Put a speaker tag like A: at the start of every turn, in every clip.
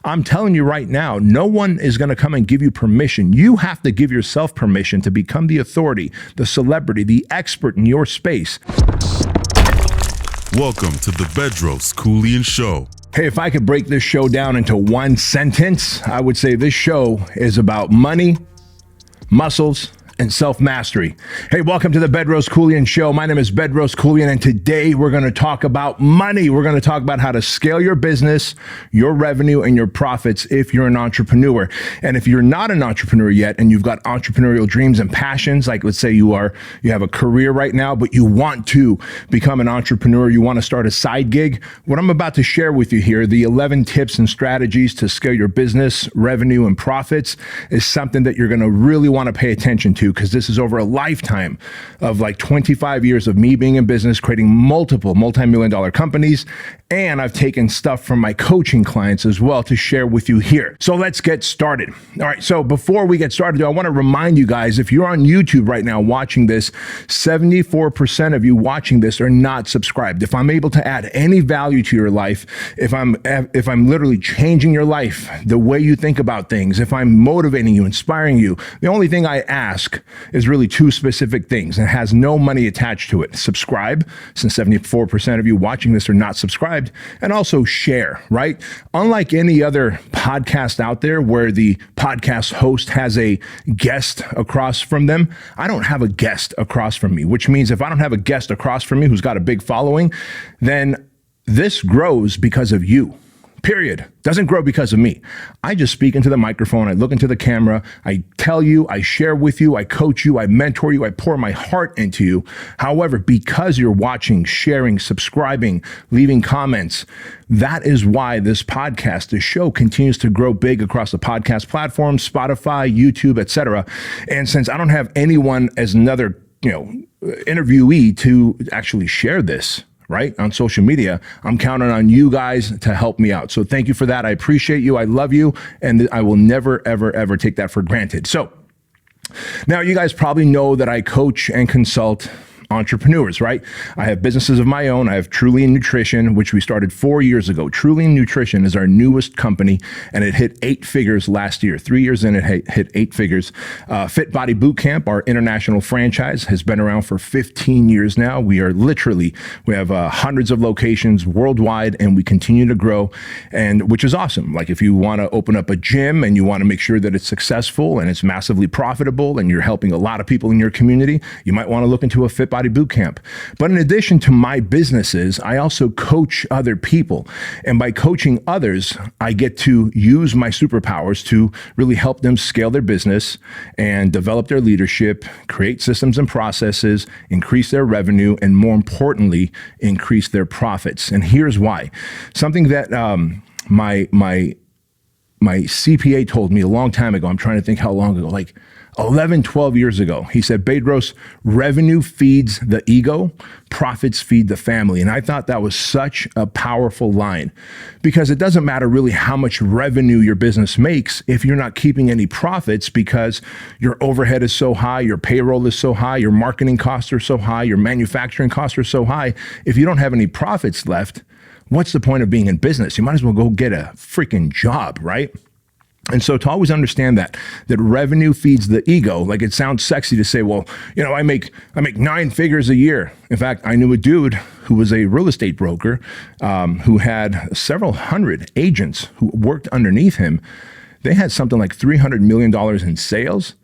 A: I'm telling you right now, no one is going to come and give you permission. You have to give yourself permission to become the authority, the celebrity, the expert in your space.
B: Welcome to the Bedros Keuilian Show.
A: Hey, if I could break this show down into one sentence, I would say this show is about money, muscles, and self-mastery. Hey, welcome to the Bedros Keuilian Show. My name is Bedros Keuilian, and today we're going to talk about money. We're going to talk about how to scale your business, your revenue, and your profits if you're an entrepreneur. And if you're not an entrepreneur yet, and you've got entrepreneurial dreams and passions, like let's say you have a career right now, but you want to become an entrepreneur, you want to start a side gig, what I'm about to share with you here, the 11 tips and strategies to scale your business, revenue, and profits, is something that you're going to really want to pay attention to, because this is over a lifetime of like 25 years of me being in business, creating multiple multi-million-dollar companies. And I've taken stuff from my coaching clients as well to share with you here. So let's get started. All right. So before we get started, I want to remind you guys, if you're on YouTube right now watching this, 74% of you watching this are not subscribed. If I'm able to add any value to your life, if I'm literally changing your life, the way you think about things, if I'm motivating you, inspiring you, the only thing I ask is really two specific things, and it has no money attached to it. Subscribe, since 74% of you watching this are not subscribed, and also share, right? Unlike any other podcast out there where the podcast host has a guest across from them, I don't have a guest across from me, which means if I don't have a guest across from me who's got a big following, then this grows because of you. Period. Doesn't grow because of me. I just speak into the microphone. I look into the camera. I tell you, I share with you, I coach you, I mentor you, I pour my heart into you. However, because you're watching, sharing, subscribing, leaving comments, that is why this podcast, this show, continues to grow big across the podcast platforms, Spotify, YouTube, etc. And since I don't have anyone as another, interviewee to actually share this, right, on social media, I'm counting on you guys to help me out. So thank you for that. I appreciate you. I love you. And I will never, ever, ever take that for granted. So now you guys probably know that I coach and consult entrepreneurs, right? I have businesses of my own. I have Keuilian Nutrition, which we started 4 years ago. Keuilian Nutrition is our newest company, and it hit 8 figures last year. 3 years in, it hit 8 figures. Fit Body Bootcamp, our international franchise, has been around for 15 years now. We have hundreds of locations worldwide, and we continue to grow, and which is awesome. Like if you want to open up a gym and you want to make sure that it's successful and it's massively profitable and you're helping a lot of people in your community, you might want to look into a Fit Body Bootcamp. But in addition to my businesses, I also coach other people. And by coaching others, I get to use my superpowers to really help them scale their business and develop their leadership, create systems and processes, increase their revenue, and more importantly, increase their profits. And here's why. Something that my CPA told me a long time ago, I'm trying to think how long ago, like 11, 12 years ago. He said, Bedros, revenue feeds the ego, profits feed the family. And I thought that was such a powerful line, because it doesn't matter really how much revenue your business makes if you're not keeping any profits, because your overhead is so high, your payroll is so high, your marketing costs are so high, your manufacturing costs are so high. If you don't have any profits left, what's the point of being in business? You might as well go get a freaking job, right? And so to always understand that revenue feeds the ego, like it sounds sexy to say, well, I make 9 figures a year. In fact, I knew a dude who was a real estate broker, who had several hundred agents who worked underneath him. They had something like $300 million in sales,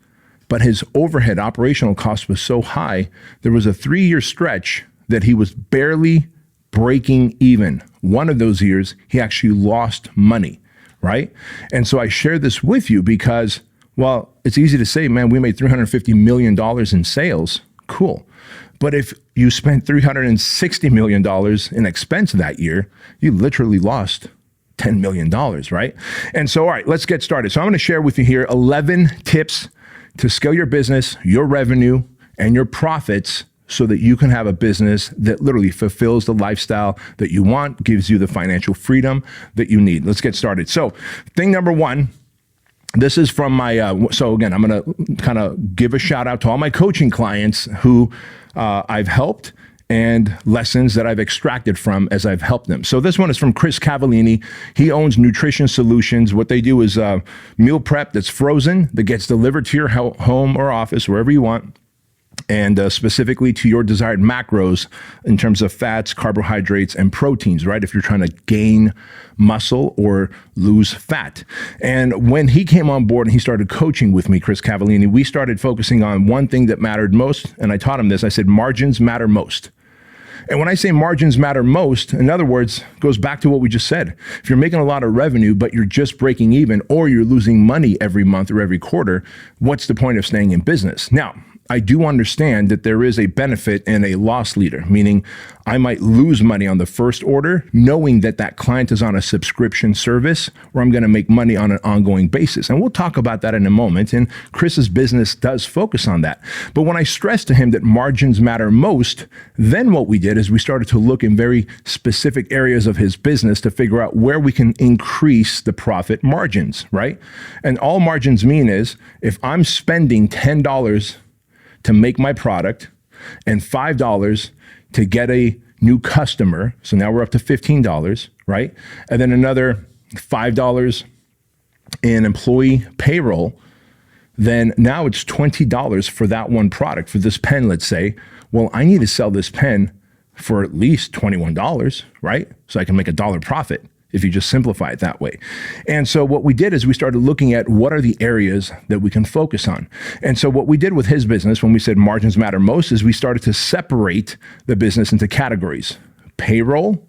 A: but his overhead operational cost was so high. There was a 3-year stretch that he was barely breaking even. One of those years, he actually lost money. Right? And so I share this with you because, well, it's easy to say, man, we made $350 million in sales. Cool. But if you spent $360 million in expense that year, you literally lost $10 million, right? And so, all right, let's get started. So I'm going to share with you here 11 tips to scale your business, your revenue, and your profits so that you can have a business that literally fulfills the lifestyle that you want, gives you the financial freedom that you need. Let's get started. So thing number one, this is from my, so again, I'm going to kind of give a shout out to all my coaching clients who I've helped and lessons that I've extracted from as I've helped them. So this one is from Chris Cavallini. He owns Nutrition Solutions. What they do is meal prep that's frozen, that gets delivered to your home or office, wherever you want, and specifically to your desired macros in terms of fats, carbohydrates, and proteins, right? If you're trying to gain muscle or lose fat. And when he came on board and he started coaching with me, Chris Cavallini, we started focusing on one thing that mattered most. And I taught him this. I said, margins matter most. And when I say margins matter most, in other words, goes back to what we just said. If you're making a lot of revenue, but you're just breaking even, or you're losing money every month or every quarter, what's the point of staying in business? Now, I do understand that there is a benefit in a loss leader, meaning I might lose money on the first order, knowing that that client is on a subscription service where I'm going to make money on an ongoing basis. And we'll talk about that in a moment. And Chris's business does focus on that. But when I stressed to him that margins matter most, then what we did is we started to look in very specific areas of his business to figure out where we can increase the profit margins, right? And all margins mean is if I'm spending $10 to make my product and $5 to get a new customer. So now we're up to $15, right? And then another $5 in employee payroll. Then now it's $20 for that one product, for this pen, let's say. Well, I need to sell this pen for at least $21, right? So I can make $1 profit, if you just simplify it that way. And so what we did is we started looking at what are the areas that we can focus on. And so what we did with his business when we said margins matter most is we started to separate the business into categories: payroll,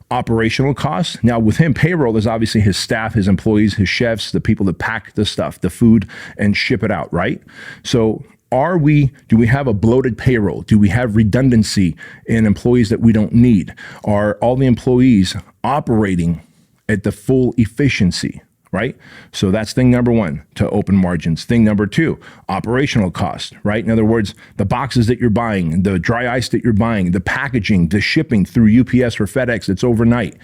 A: operational costs. Now with him, payroll is obviously his staff, his employees, his chefs, the people that pack the stuff, the food, and ship it out, right? So do we have a bloated payroll? Do we have redundancy in employees that we don't need? Are all the employees operating at the full efficiency, right? So that's thing number one, to open margins. Thing number two, operational cost, right? In other words, the boxes that you're buying, the dry ice that you're buying, the packaging, the shipping through UPS or FedEx that's overnight.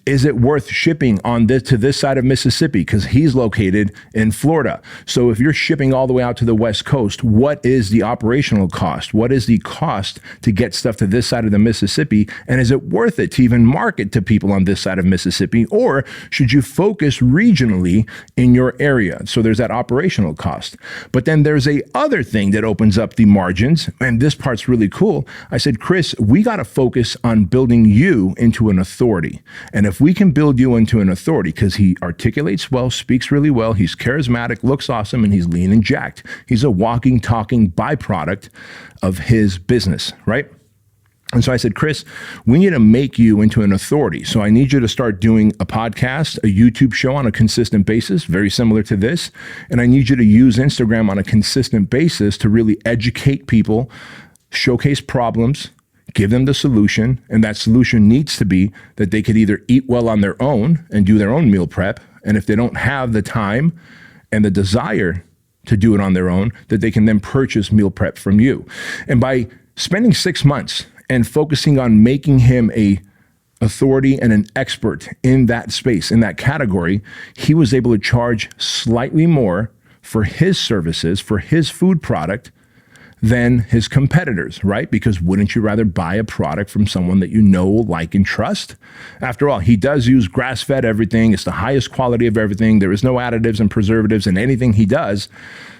A: Is it worth shipping to this side of Mississippi? Because he's located in Florida. So if you're shipping all the way out to the West Coast, what is the operational cost? What is the cost to get stuff to this side of the Mississippi? And is it worth it to even market to people on this side of Mississippi? Or should you focus regionally in your area? So there's that operational cost. But then there's a other thing that opens up the margins. And this part's really cool. I said, Chris, we got to focus on building you into an authority. And if we can build you into an authority, because he articulates well, speaks really well, he's charismatic, looks awesome, and he's lean and jacked. He's a walking, talking byproduct of his business, right? And so I said, Chris, we need to make you into an authority. So I need you to start doing a podcast, a YouTube show on a consistent basis, very similar to this. And I need you to use Instagram on a consistent basis to really educate people, showcase problems, give them the solution. And that solution needs to be that they could either eat well on their own and do their own meal prep. And if they don't have the time and the desire to do it on their own, that they can then purchase meal prep from you. And by spending 6 months and focusing on making him a authority and an expert in that space, in that category, he was able to charge slightly more for his services, for his food product, than his competitors, right? Because wouldn't you rather buy a product from someone that you know, like, and trust? After all, he does use grass-fed everything. It's the highest quality of everything. There is no additives and preservatives in anything he does.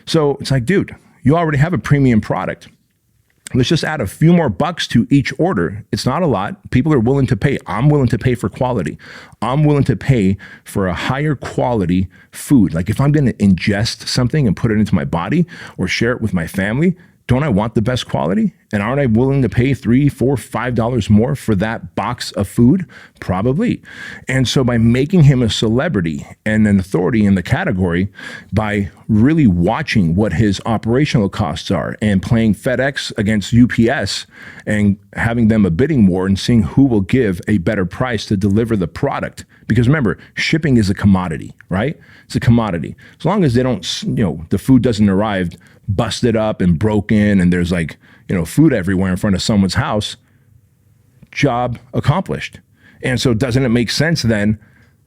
A: So it's like, dude, you already have a premium product. Let's just add a few more bucks to each order. It's not a lot. People are willing to pay. I'm willing to pay for quality. I'm willing to pay for a higher quality food. Like if I'm going to ingest something and put it into my body or share it with my family, don't I want the best quality? And aren't I willing to pay $3, $4, $5 more for that box of food? Probably. And so by making him a celebrity and an authority in the category, by really watching what his operational costs are and playing FedEx against UPS and having them a bidding war and seeing who will give a better price to deliver the product. Because remember, shipping is a commodity, right? It's a commodity. As long as they don't, the food doesn't arrive busted up and broken and there's food everywhere in front of someone's house, job accomplished. And so doesn't it make sense then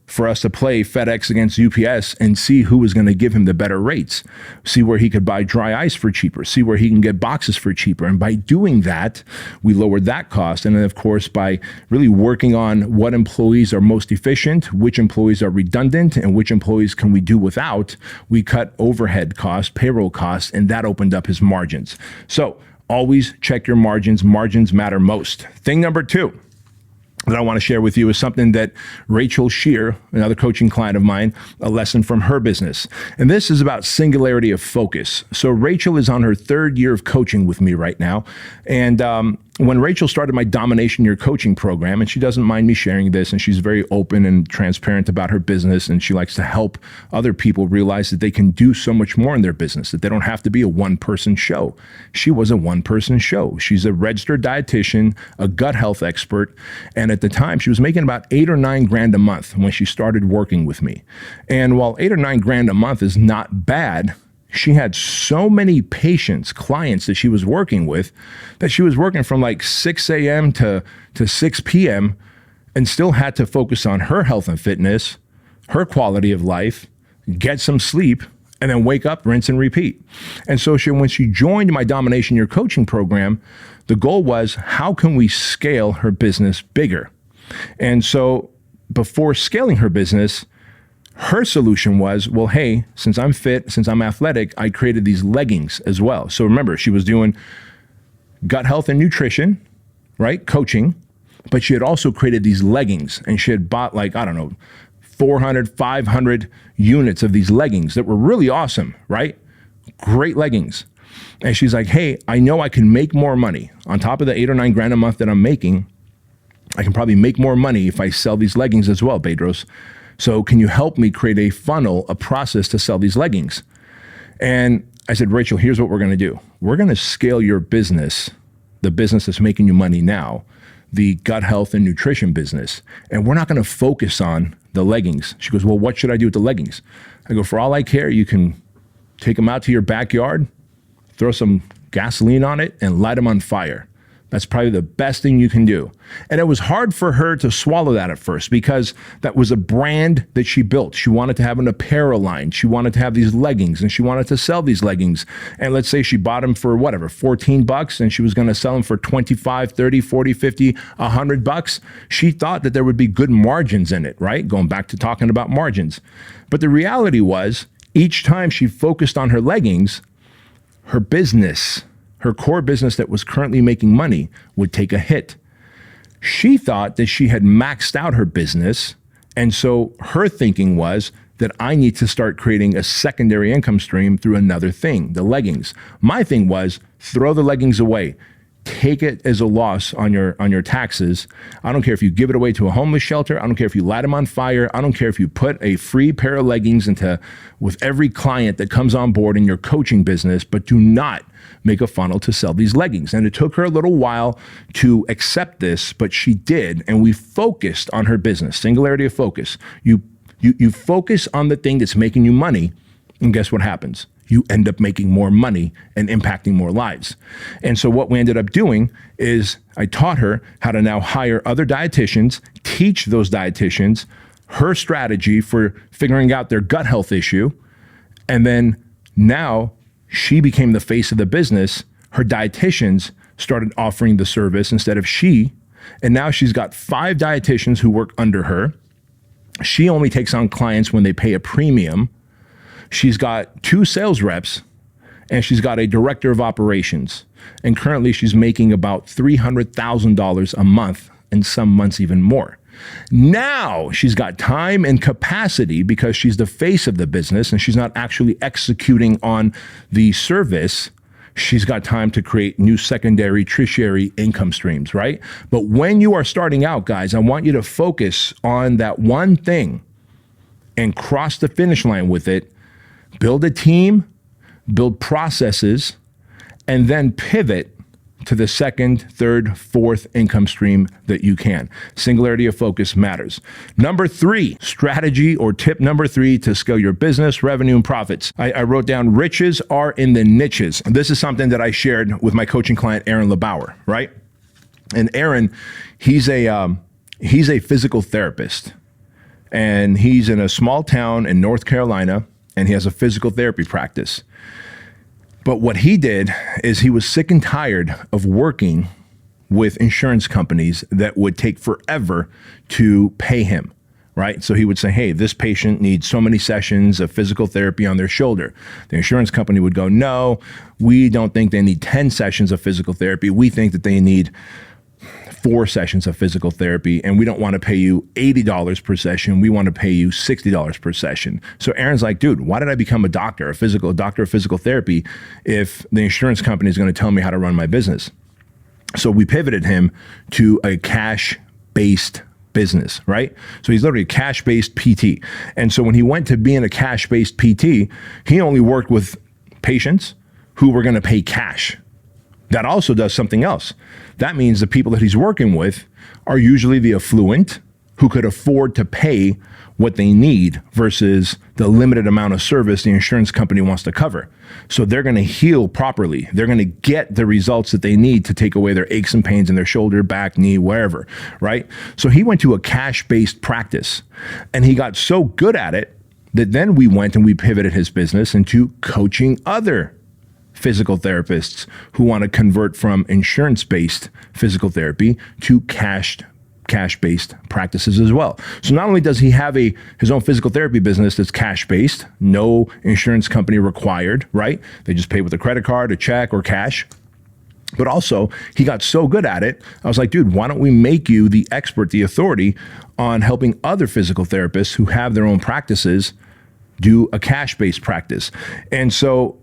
A: for us to play FedEx against UPS and see who was going to give him the better rates, see where he could buy dry ice for cheaper, see where he can get boxes for cheaper. And by doing that, we lowered that cost. And then, of course, by really working on what employees are most efficient, which employees are redundant, and which employees can we do without, we cut overhead costs, payroll costs, and that opened up his margins. So always check your margins. Margins matter most. Thing number 2 that I want to share with you is something that Rachel Shear, another coaching client of mine, a lesson from her business. And this is about singularity of focus. So Rachel is on her 3rd year of coaching with me right now. And when Rachel started my Domination Year coaching program, and she doesn't mind me sharing this, and she's very open and transparent about her business, and she likes to help other people realize that they can do so much more in their business, that they don't have to be a one-person show. She was a one-person show. She's a registered dietitian, a gut health expert, and at the time, she was making about $8 or $9 grand a month when she started working with me. And while $8 or $9 grand a month is not bad, she had so many patients, clients that she was working with, that she was working from like 6 a.m. to 6 p.m. and still had to focus on her health and fitness, her quality of life, get some sleep, and then wake up, rinse and repeat. And so when she joined my Domination Year coaching program, the goal was, how can we scale her business bigger? And so before scaling her business, her solution was, well, hey, since I'm fit, since I'm athletic, I created these leggings as well. So remember, she was doing gut health and nutrition, right? Coaching, but she had also created these leggings, and she had bought 400, 500 units of these leggings that were really awesome, right? Great leggings. And she's like, hey, I know I can make more money. On top of the 8 or 9 grand a month that I'm making, I can probably make more money if I sell these leggings as well, Bedros. So can you help me create a funnel, a process to sell these leggings? And I said, Rachel, here's what we're going to do. We're going to scale your business, the business that's making you money now, the gut health and nutrition business. And we're not going to focus on the leggings. She goes, well, what should I do with the leggings? I go, for all I care, you can take them out to your backyard, throw some gasoline on it, and light them on fire. That's probably the best thing you can do. And it was hard for her to swallow that at first, because that was a brand that she built. She wanted to have an apparel line. She wanted to have these leggings, and she wanted to sell these leggings. And let's say she bought them for whatever, $14, and she was going to sell them for 25, 30, 40, 50, $100. She thought that there would be good margins in it, right? Going back to talking about margins. But the reality was, each time she focused on her leggings, her business, her core business that was currently making money, would take a hit. She thought that she had maxed out her business, and so her thinking was that I need to start creating a secondary income stream through another thing, the leggings. My thing was, throw the leggings away. Take it as a loss on your taxes. I don't care if you give it away to a homeless shelter. I don't care if you light them on fire. I don't care if you put a free pair of leggings with every client that comes on board in your coaching business, but do not make a funnel to sell these leggings. And it took her a little while to accept this, but she did. And we focused on her business. Singularity of focus. You focus on the thing that's making you money, and guess what happens? You end up making more money and impacting more lives. And so what we ended up doing is I taught her how to now hire other dietitians, teach those dietitians her strategy for figuring out their gut health issue. And then now she became the face of the business. Her dietitians started offering the service instead of she. And now she's got 5 dietitians who work under her. She only takes on clients when they pay a premium. She's got 2 sales reps, and she's got a director of operations. And currently she's making about $300,000 a month, and some months even more. Now she's got time and capacity, because she's the face of the business and she's not actually executing on the service. She's got time to create new secondary, tertiary income streams, right? But when you are starting out, guys, I want you to focus on that one thing and cross the finish line with it. Build a team, build processes, and then pivot to the second, third, fourth income stream that you can. Singularity of focus matters. Number 3, strategy or tip number 3 to scale your business, revenue, and profits. I wrote down, riches are in the niches. This is something that I shared with my coaching client, Aaron LeBauer, right? And Aaron, he's a physical therapist. And he's in a small town in North Carolina, and he has a physical therapy practice. But what he did is he was sick and tired of working with insurance companies that would take forever to pay him, right? So he would say, hey, this patient needs so many sessions of physical therapy on their shoulder. The insurance company would go, no, we don't think they need 10 sessions of physical therapy. We think that they need 4 sessions of physical therapy, and we don't want to pay you $80 per session. We want to pay you $60 per session. So Aaron's like, dude, why did I become a doctor of physical therapy if the insurance company is going to tell me how to run my business? So we pivoted him to a cash-based business, right? So he's literally a cash-based PT. And so when he went to being a cash-based PT, he only worked with patients who were going to pay cash. That also does something else. That means the people that he's working with are usually the affluent who could afford to pay what they need versus the limited amount of service the insurance company wants to cover. So they're going to heal properly. They're going to get the results that they need to take away their aches and pains in their shoulder, back, knee, wherever, right? So he went to a cash-based practice, and he got so good at it that then we went and we pivoted his business into coaching other physical therapists who want to convert from insurance-based physical therapy to cash-based practices as well. So not only does he have his own physical therapy business that's cash-based, no insurance company required, right? They just pay with a credit card, a check, or cash. But also, he got so good at it, I was like, dude, why don't we make you the expert, the authority on helping other physical therapists who have their own practices do a cash-based practice? And so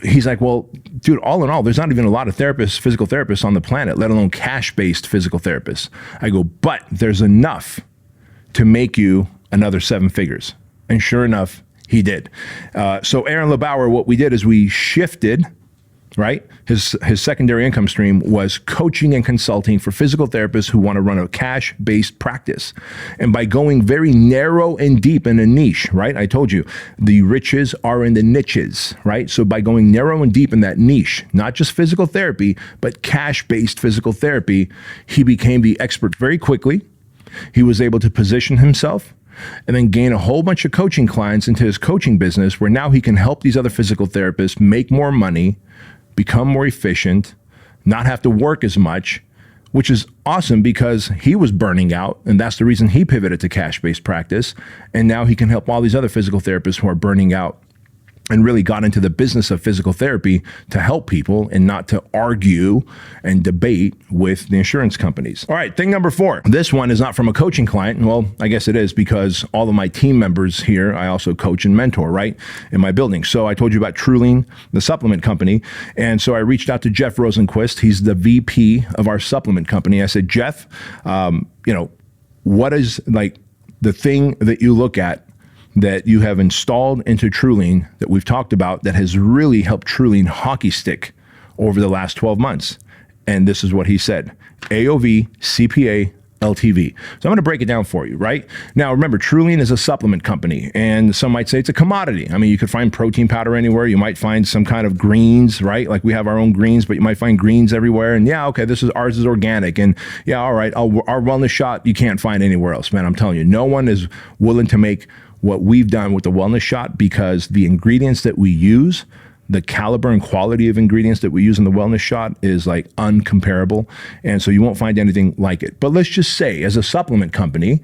A: he's like, well, dude, all in all, there's not even a lot of physical therapists on the planet, let alone cash-based physical therapists. I go, but there's enough to make you another 7 figures. And sure enough, he did. So Aaron LeBauer, what we did is we shifted, right? His secondary income stream was coaching and consulting for physical therapists who want to run a cash-based practice. And by going very narrow and deep in a niche, right? I told you, the riches are in the niches, right? So by going narrow and deep in that niche, not just physical therapy, but cash-based physical therapy, he became the expert very quickly. He was able to position himself and then gain a whole bunch of coaching clients into his coaching business, where now he can help these other physical therapists make more money, become more efficient, not have to work as much, which is awesome because he was burning out, and that's the reason he pivoted to cash-based practice. And now he can help all these other physical therapists who are burning out, and really got into the business of physical therapy to help people and not to argue and debate with the insurance companies. All right, thing number 4. This one is not from a coaching client. Well, I guess it is, because all of my team members here, I also coach and mentor, right, in my building. So I told you about Truline, the supplement company. And so I reached out to Jeff Rosenquist. He's the VP of our supplement company. I said, Jeff, what is like the thing that you look at that you have installed into Truline that we've talked about that has really helped Truline hockey stick over the last 12 months? And this is what he said: AOV, CPA, LTV. So I'm going to break it down for you, right? Now, remember, Truline is a supplement company, and some might say it's a commodity. I mean, you could find protein powder anywhere. You might find some kind of greens, right? Like we have our own greens, but you might find greens everywhere. And yeah, okay, ours is organic. And yeah, all right, our wellness shot, you can't find anywhere else, man. I'm telling you, no one is willing to make what we've done with the wellness shot, because the ingredients that we use, the caliber and quality of ingredients that we use in the wellness shot is like uncomparable. And so you won't find anything like it. But let's just say, as a supplement company,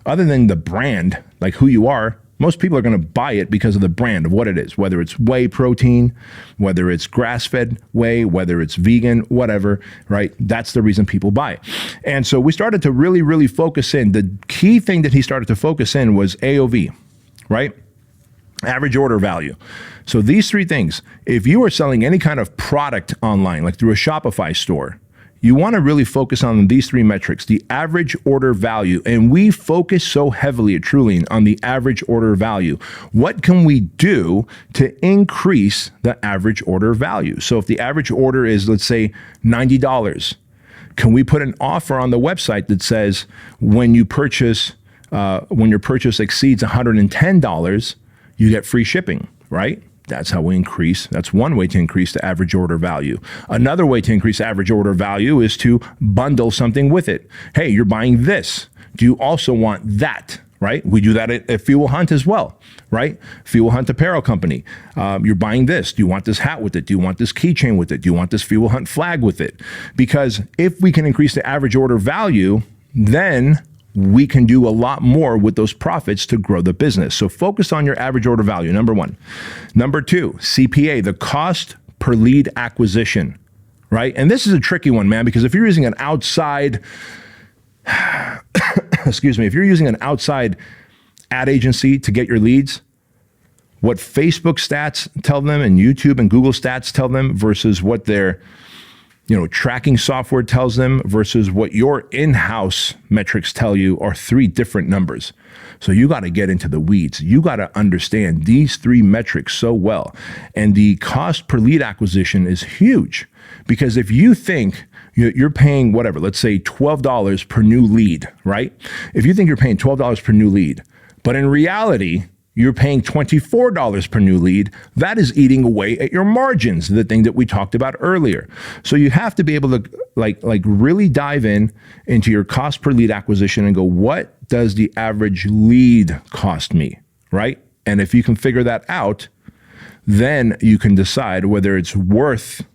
A: other than the brand, like who you are, most people are going to buy it because of the brand of what it is, whether it's whey protein, whether it's grass-fed whey, whether it's vegan, whatever, right? That's the reason people buy it. And so we started to really, really focus in. The key thing that he started to focus in was AOV, right? Average order value. So these 3 things, if you are selling any kind of product online, like through a Shopify store, you want to really focus on these 3 metrics: the average order value. And we focus so heavily at Truline on the average order value. What can we do to increase the average order value? So if the average order is, let's say, $90, can we put an offer on the website that says when your purchase exceeds $110, you get free shipping, right? That's how we increase. That's one way to increase the average order value. Another way to increase average order value is to bundle something with it. Hey, you're buying this. Do you also want that? right? We do that at Fuel Hunt as well, right? Fuel Hunt Apparel Company. You're buying this. Do you want this hat with it? Do you want this keychain with it? Do you want this Fuel Hunt flag with it? Because if we can increase the average order value, then we can do a lot more with those profits to grow the business. So focus on your average order value, number one. Number two, CPA, the cost per lead acquisition, right? And this is a tricky one, man, because if you're using an outside, excuse me, if you're using an outside ad agency to get your leads, what Facebook stats tell them and YouTube and Google stats tell them versus what their tracking software tells them versus what your in-house metrics tell you are three different numbers. So you got to get into the weeds. You got to understand these three metrics so well. And the cost per lead acquisition is huge because if you think you're paying whatever, let's say $12 per new lead, right? If you think you're paying $12 per new lead, but in reality, you're paying $24 per new lead, that is eating away at your margins, the thing that we talked about earlier. So you have to be able to like really dive into your cost per lead acquisition and go, what does the average lead cost me, right? And if you can figure that out, then you can decide whether it's worth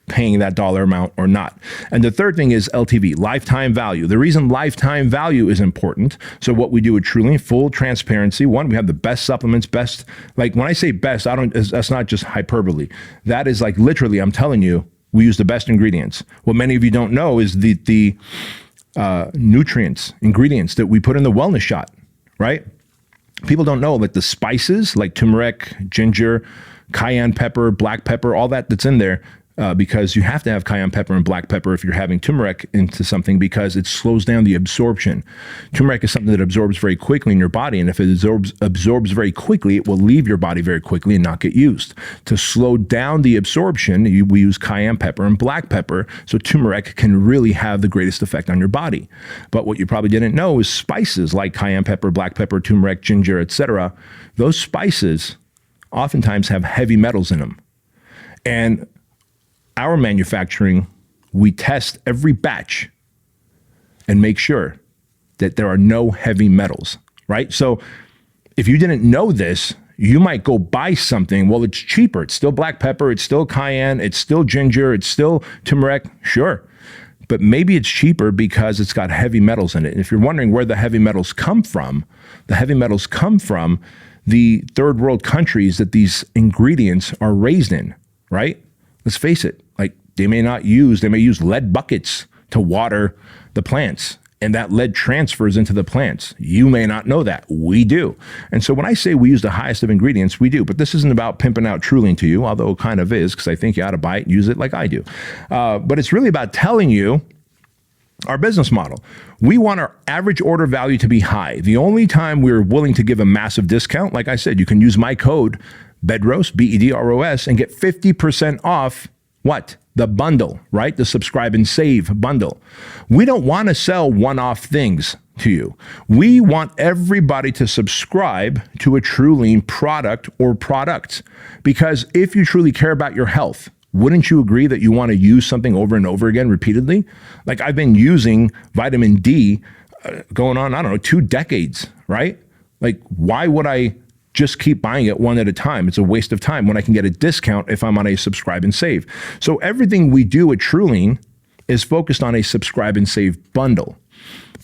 A: paying that dollar amount or not. And the third thing is LTV, lifetime value. The reason lifetime value is important. So what we do at Truly, full transparency. One, we have the best supplements, best, like when I say best, that's not just hyperbole. That is like literally, I'm telling you, we use the best ingredients. What many of you don't know is the nutrients, ingredients that we put in the wellness shot, right? People don't know like the spices like turmeric, ginger, cayenne pepper, black pepper, all that's in there. Because you have to have cayenne pepper and black pepper if you're having turmeric into something because it slows down the absorption. Turmeric is something that absorbs very quickly in your body, and if it absorbs very quickly, it will leave your body very quickly and not get used. To slow down the absorption, we use cayenne pepper and black pepper, so turmeric can really have the greatest effect on your body. But what you probably didn't know is spices like cayenne pepper, black pepper, turmeric, ginger, etc. Those spices oftentimes have heavy metals in them. And our manufacturing, we test every batch and make sure that there are no heavy metals, right? So if you didn't know this, you might go buy something. Well, it's cheaper. It's still black pepper. It's still cayenne. It's still ginger. It's still turmeric. Sure. But maybe it's cheaper because it's got heavy metals in it. And if you're wondering where the heavy metals come from, the heavy metals come from the third world countries that these ingredients are raised in, right? Let's face it, like they may use lead buckets to water the plants, and that lead transfers into the plants. You may not know that. We do. And so when I say we use the highest of ingredients, we do. But this isn't about pimping out Truly to you, although it kind of is, because I think you ought to buy it and use it like I do. But it's really about telling you our business model. We want our average order value to be high. The only time we're willing to give a massive discount, like I said, you can use my code Bedros, Bedros, and get 50% off what? The bundle, right? The subscribe and save bundle. We don't want to sell one-off things to you. We want everybody to subscribe to a Truly product or products, because if you truly care about your health, wouldn't you agree that you want to use something over and over again repeatedly? Like I've been using vitamin D going on, 2 decades, right? Like why would I just keep buying it one at a time? It's a waste of time when I can get a discount if I'm on a subscribe and save. So everything we do at Truly is focused on a subscribe and save bundle.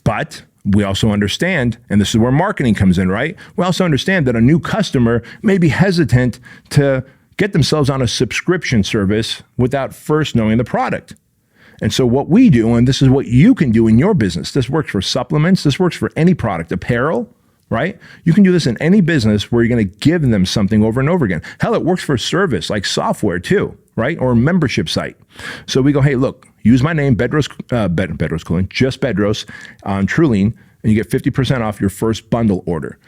A: But we also understand, and this is where marketing comes in, right? We also understand that a new customer may be hesitant to get themselves on a subscription service without first knowing the product. And so what we do, and this is what you can do in your business, this works for supplements, this works for any product, apparel, right? You can do this in any business where you're going to give them something over and over again. Hell, it works for service like software too, right? Or a membership site. So we go, hey, look, use my name, Bedros Keuilian, just Bedros on Truly, and you get 50% off your first bundle order.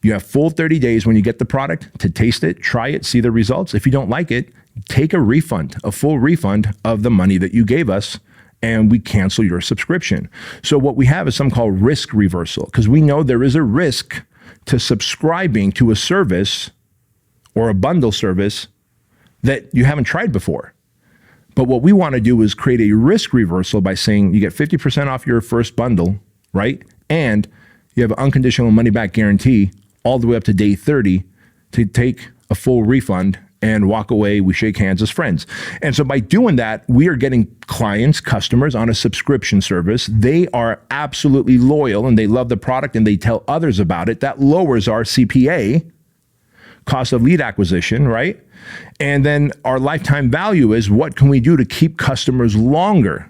A: You have full 30 days when you get the product to taste it, try it, see the results. If you don't like it, take a refund, a full refund of the money that you gave us, and we cancel your subscription. So what we have is something called risk reversal, because we know there is a risk to subscribing to a service or a bundle service that you haven't tried before. But what we want to do is create a risk reversal by saying you get 50% off your first bundle, right? And You have an unconditional money back guarantee all the way up to day 30 to take a full refund and walk away. We shake hands as friends. And so by doing that, we are getting clients, customers on a subscription service. They are absolutely loyal and they love the product and they tell others about it. That lowers our CPA, cost of lead acquisition, right? And then our lifetime value is what can we do to keep customers longer?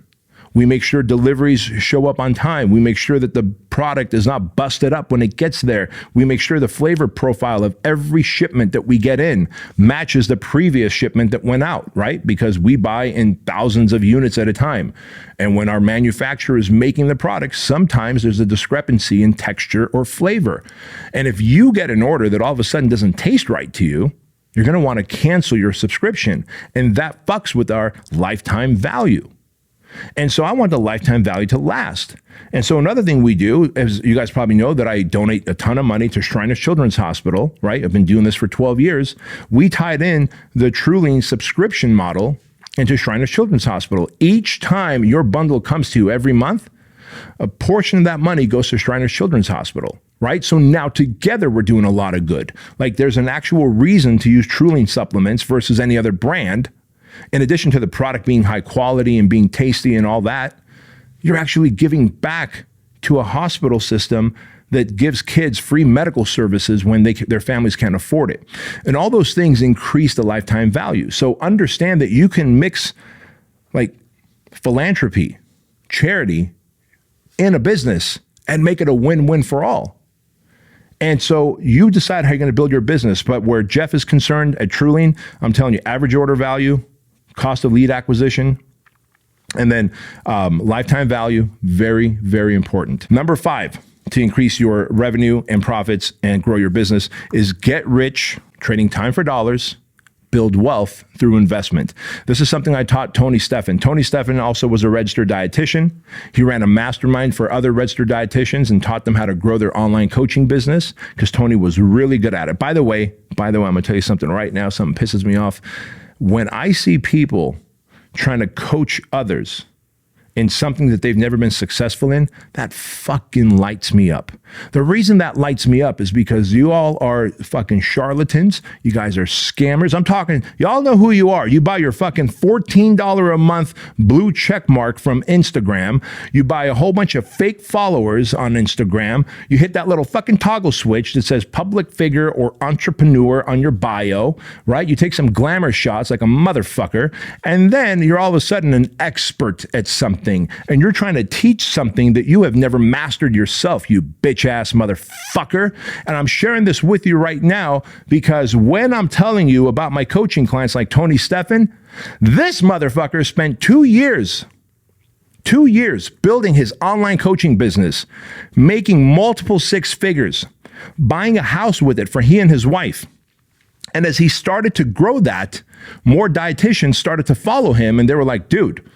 A: We make sure deliveries show up on time. We make sure that the product is not busted up when it gets there. We make sure the flavor profile of every shipment that we get in matches the previous shipment that went out, right? Because we buy in thousands of units at a time. And when our manufacturer is making the product, sometimes there's a discrepancy in texture or flavor. And if you get an order that all of a sudden doesn't taste right to you, you're going to want to cancel your subscription. And that fucks with our lifetime value. And so I want the lifetime value to last. And so another thing we do, as you guys probably know, that I donate a ton of money to Shriners Children's Hospital, right? I've been doing this for 12 years. We tied in the Trulian subscription model into Shriners Children's Hospital. Each time your bundle comes to you every month, a portion of that money goes to Shriners Children's Hospital, right? So now together we're doing a lot of good. Like there's an actual reason to use Trulian supplements versus any other brand. In addition to the product being high quality and being tasty and all that, you're actually giving back to a hospital system that gives kids free medical services when their families can't afford it. And all those things increase the lifetime value. So understand that you can mix like philanthropy, charity in a business and make it a win-win for all. And so you decide how you're going to build your business. But where Jeff is concerned at Trulian, I'm telling you, average order value, cost of lead acquisition, and then lifetime value, very, very important. Number 5, to increase your revenue and profits and grow your business is get rich trading time for dollars, build wealth through investment. This is something I taught Tony Stephan. Tony Stephan also was a registered dietitian. He ran a mastermind for other registered dietitians and taught them how to grow their online coaching business because Tony was really good at it. By the way, I'm going to tell you something right now. Something pisses me off. When I see people trying to coach others in something that they've never been successful in, that fucking lights me up. The reason that lights me up is because you all are fucking charlatans. You guys are scammers. I'm talking, y'all know who you are. You buy your fucking $14 a month blue check mark from Instagram. You buy a whole bunch of fake followers on Instagram. You hit that little fucking toggle switch that says public figure or entrepreneur on your bio, right? You take some glamour shots like a motherfucker, and then you're all of a sudden an expert at something. And you're trying to teach something that you have never mastered yourself, you bitch ass motherfucker. And I'm sharing this with you right now because when I'm telling you about my coaching clients like Tony Stephan, this motherfucker spent 2 years building his online coaching business, making multiple 6 figures, buying a house with it for he and his wife. And as he started to grow that, more dietitians started to follow him and they were like, dude,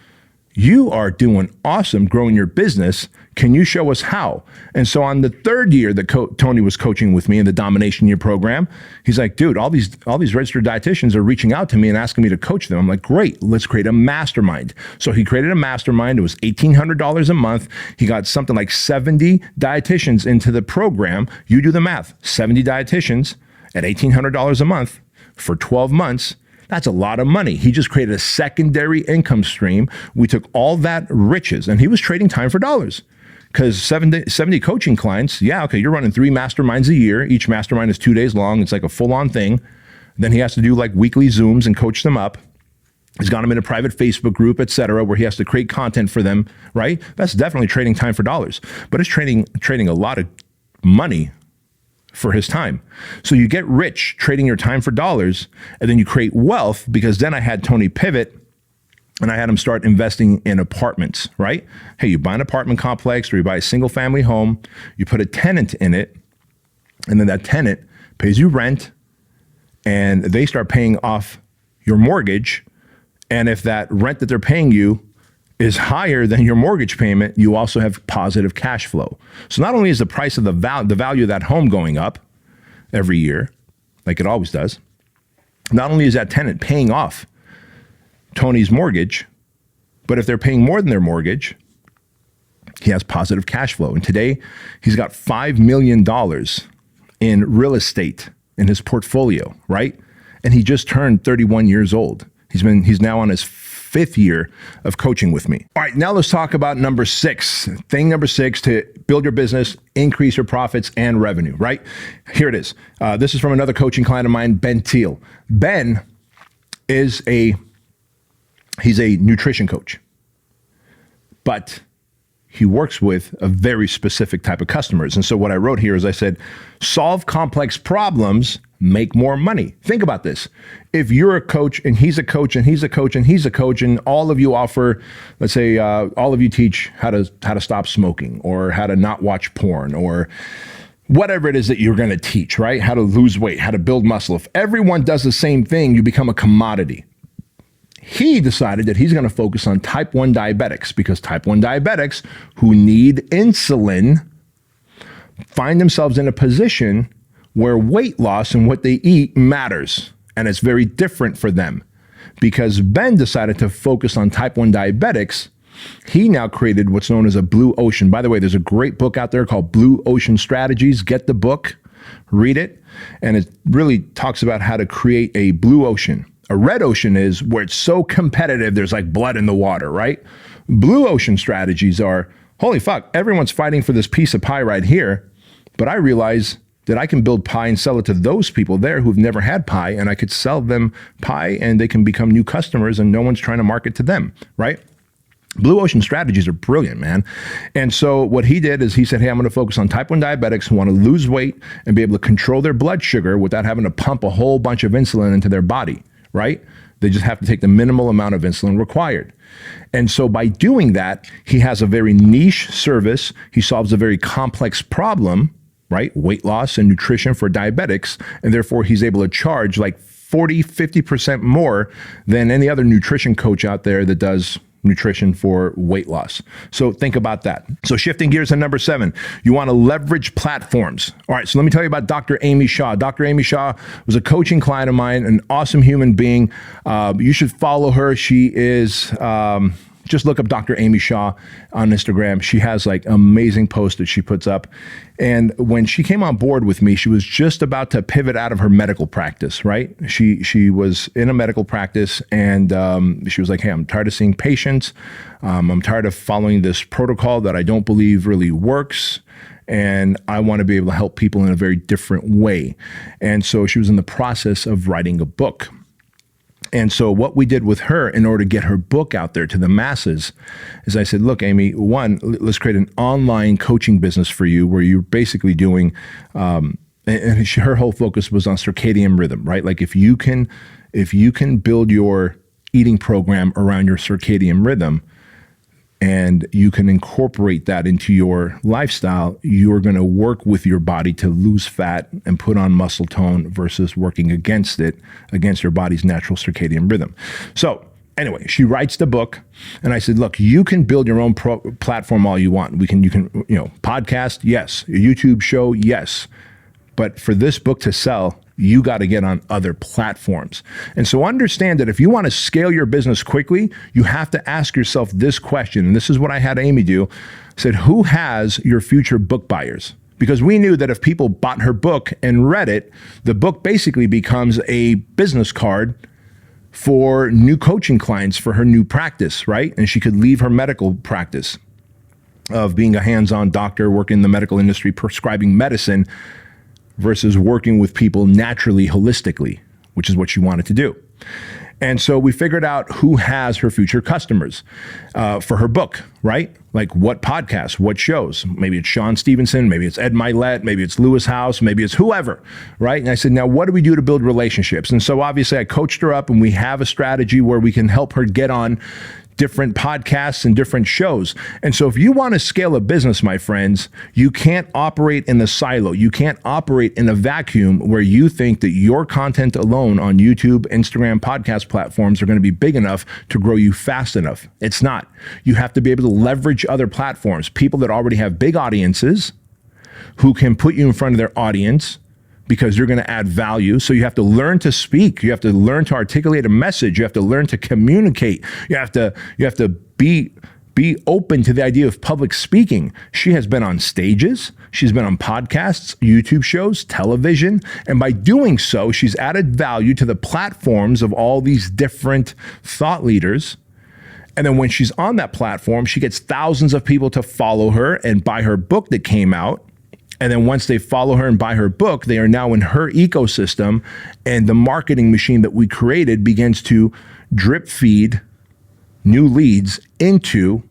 A: you are doing awesome growing your business. Can you show us how? And so on the 3rd year that Tony was coaching with me in the Domination Year program, he's like, dude, all these registered dietitians are reaching out to me and asking me to coach them. I'm like, great, let's create a mastermind. So he created a mastermind. It was $1,800 a month. He got something like 70 dietitians into the program. You do the math, 70 dietitians at $1,800 a month for 12 months. That's a lot of money. He just created a secondary income stream. We took all that riches and he was trading time for dollars because 70 coaching clients. Yeah. Okay. You're running 3 masterminds a year. Each mastermind is 2 days long. It's like a full on thing. Then he has to do like weekly Zooms and coach them up. He's got them in a private Facebook group, et cetera, where he has to create content for them, right? That's definitely trading time for dollars, but it's trading a lot of money for his time. So you get rich trading your time for dollars, and then you create wealth because then I had Tony pivot and I had him start investing in apartments, right? Hey, you buy an apartment complex or you buy a single family home, you put a tenant in it, and then that tenant pays you rent and they start paying off your mortgage. And if that rent that they're paying you is higher than your mortgage payment, you also have positive cash flow. So not only is the price of the value of that home going up every year, like it always does, not only is that tenant paying off Tony's mortgage, but if they're paying more than their mortgage, He has positive cash flow. And today he's got $5 million in real estate in his portfolio, right? And he just turned 31 years old. He's now on his 5th year of coaching with me. All right, now let's talk about number 6. Thing number 6 to build your business, increase your profits and revenue, right? Here it is. This is from another coaching client of mine, Ben Teal. Ben is he's a nutrition coach, but he works with a very specific type of customers. And so what I wrote here is I said, solve complex problems, make more money. Think about this. If you're a coach and he's a coach and he's a coach and he's a coach and all of you offer, let's say all of you teach how to stop smoking or how to not watch porn or whatever it is that you're going to teach, right? How to lose weight, how to build muscle. If everyone does the same thing, you become a commodity. He decided that he's going to focus on type 1 diabetics because type 1 diabetics who need insulin find themselves in a position where weight loss and what they eat matters. And it's very different for them. Because Ben decided to focus on type 1 diabetics, he now created what's known as a blue ocean. By the way, there's a great book out there called Blue Ocean Strategies. Get the book, read it, and it really talks about how to create a blue ocean. A red ocean is where it's so competitive, there's like blood in the water, right? Blue ocean strategies are, holy fuck, everyone's fighting for this piece of pie right here, but I realize that I can build pie and sell it to those people there who've never had pie, and I could sell them pie and they can become new customers and no one's trying to market to them, right? Blue ocean strategies are brilliant, man. And so what he did is he said, hey, I'm going to focus on type 1 diabetics who want to lose weight and be able to control their blood sugar without having to pump a whole bunch of insulin into their body, right? They just have to take the minimal amount of insulin required. And so by doing that, he has a very niche service. He solves a very complex problem, right? Weight loss and nutrition for diabetics. And therefore he's able to charge like 40, 50% more than any other nutrition coach out there that does nutrition for weight loss. So think about that. So shifting gears to number 7, you want to leverage platforms. All right, so let me tell you about Dr. Amy Shaw. Dr. Amy Shaw was a coaching client of mine, an awesome human being. You should follow her. She is, just look up Dr. Amy Shaw on Instagram. She has like amazing posts that she puts up. And when she came on board with me, she was just about to pivot out of her medical practice, right? She was in a medical practice and she was like, hey, I'm tired of seeing patients. I'm tired of following this protocol that I don't believe really works. And I want to be able to help people in a very different way. And so she was in the process of writing a book. And so what we did with her in order to get her book out there to the masses is I said, look, Amy, one, let's create an online coaching business for you where you're basically doing, her whole focus was on circadian rhythm, right? Like if you can build your eating program around your circadian rhythm and you can incorporate that into your lifestyle, you're going to work with your body to lose fat and put on muscle tone versus working against your body's natural circadian rhythm. So anyway, she writes the book and I said, look, you can build your own platform all you want. You can, podcast, yes. A YouTube show, yes. But for this book to sell, you got to get on other platforms. And so understand that if you want to scale your business quickly, you have to ask yourself this question. And this is what I had Amy do. I said, who has your future book buyers? Because we knew that if people bought her book and read it, the book basically becomes a business card for new coaching clients for her new practice, right? And she could leave her medical practice of being a hands-on doctor, working in the medical industry, prescribing medicine, versus working with people naturally, holistically, which is what she wanted to do. And so we figured out who has her future customers for her book, right? Like what podcasts, what shows. Maybe it's Sean Stevenson, maybe it's Ed Milet, maybe it's Lewis House, maybe it's whoever, right? And I said, now what do we do to build relationships? And so obviously I coached her up and we have a strategy where we can help her get on different podcasts and different shows. And so if you want to scale a business, my friends, you can't operate in the silo. You can't operate in a vacuum where you think that your content alone on YouTube, Instagram, podcast platforms are going to be big enough to grow you fast enough. It's not. You have to be able to leverage other platforms, people that already have big audiences who can put you in front of their audience because you're going to add value. So you have to learn to speak. You have to learn to articulate a message. You have to learn to communicate. You have to be Be open to the idea of public speaking. She has been on stages, she's been on podcasts, YouTube shows, television, and by doing so, she's added value to the platforms of all these different thought leaders. And then when she's on that platform, she gets thousands of people to follow her and buy her book that came out. And then once they follow her and buy her book, they are now in her ecosystem, and the marketing machine that we created begins to drip feed new leads into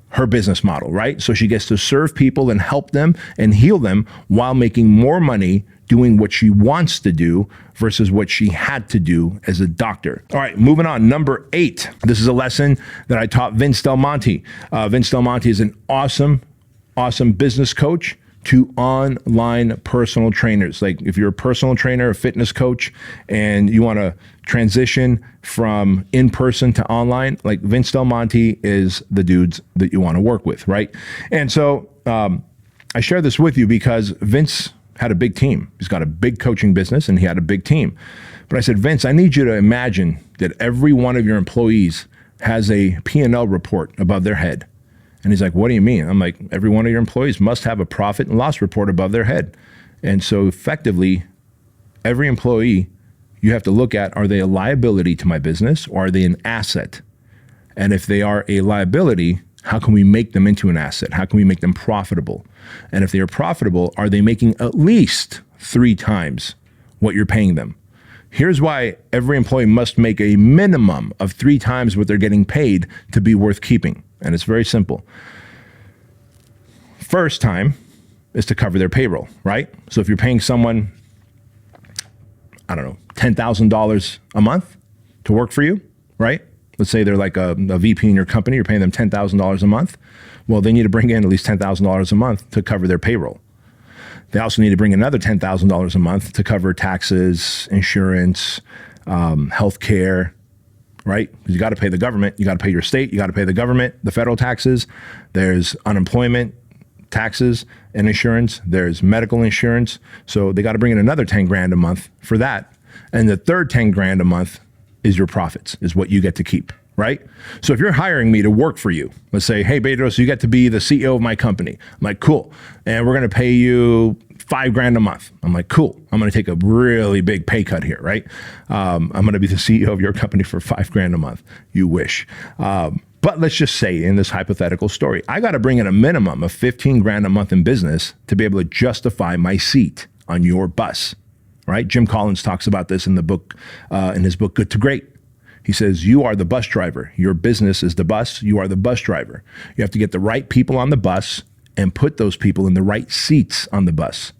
A: her business model, right? So she gets to serve people and help them and heal them while making more money doing what she wants to do versus what she had to do as a doctor. All right, moving on. Number 8. This is a lesson that I taught Vince Del Monte. Vince Del Monte is an awesome business coach to online personal trainers. Like if you're a personal trainer, a fitness coach, and you want to transition from in-person to online, like Vince Del Monte is the dudes that you want to work with, right? And so I share this with you because Vince had a big team. He's got a big coaching business and he had a big team. But I said, Vince, I need you to imagine that every one of your employees has a P&L report above their head. And he's like, what do you mean? I'm like, every one of your employees must have a profit and loss report above their head. And so effectively, every employee, you have to look at, are they a liability to my business or are they an asset? And if they are a liability, how can we make them into an asset? How can we make them profitable? And if they are profitable, are they making at least 3 times what you're paying them? Here's why every employee must make a minimum of 3 times what they're getting paid to be worth keeping. And it's very simple. First time is to cover their payroll, right? So if you're paying someone, I don't know, $10,000 a month to work for you, right? Let's say they're like a VP in your company, you're paying them $10,000 a month. Well, they need to bring in at least $10,000 a month to cover their payroll. They also need to bring another $10,000 a month to cover taxes, insurance, healthcare, right? Because you got to pay the government, you got to pay your state, you got to pay the government, the federal taxes. There's unemployment taxes and insurance. There's medical insurance. So they got to bring in another 10 grand a month for that. And the third 10 grand a month is your profits, is what you get to keep, right? So if you're hiring me to work for you, let's say, hey, Bedros, you get to be the CEO of my company. I'm like, cool. And we're going to pay you 5 grand a month. I'm like, cool. I'm going to take a really big pay cut here, right? I'm going to be the CEO of your company for 5 grand a month. You wish. But let's just say in this hypothetical story, I got to bring in a minimum of 15 grand a month in business to be able to justify my seat on your bus, right? Jim Collins talks about this in the book, in his book, Good to Great. He says, you are the bus driver. Your business is the bus. You are the bus driver. You have to get the right people on the bus and put those people in the right seats on the bus.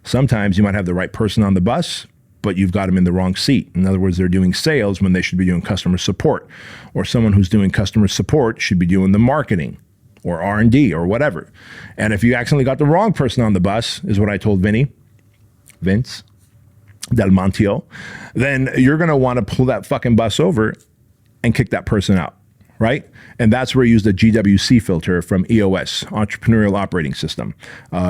A: Sometimes you might have the right person on the bus, but you've got them in the wrong seat. In other words, they're doing sales when they should be doing customer support. Or someone who's doing customer support should be doing the marketing or R&D or whatever. And if you accidentally got the wrong person on the bus, is what I told Vince Del Monte, then you're going to want to pull that fucking bus over and kick that person out, right? And that's where you use the GWC filter from EOS, Entrepreneurial Operating System.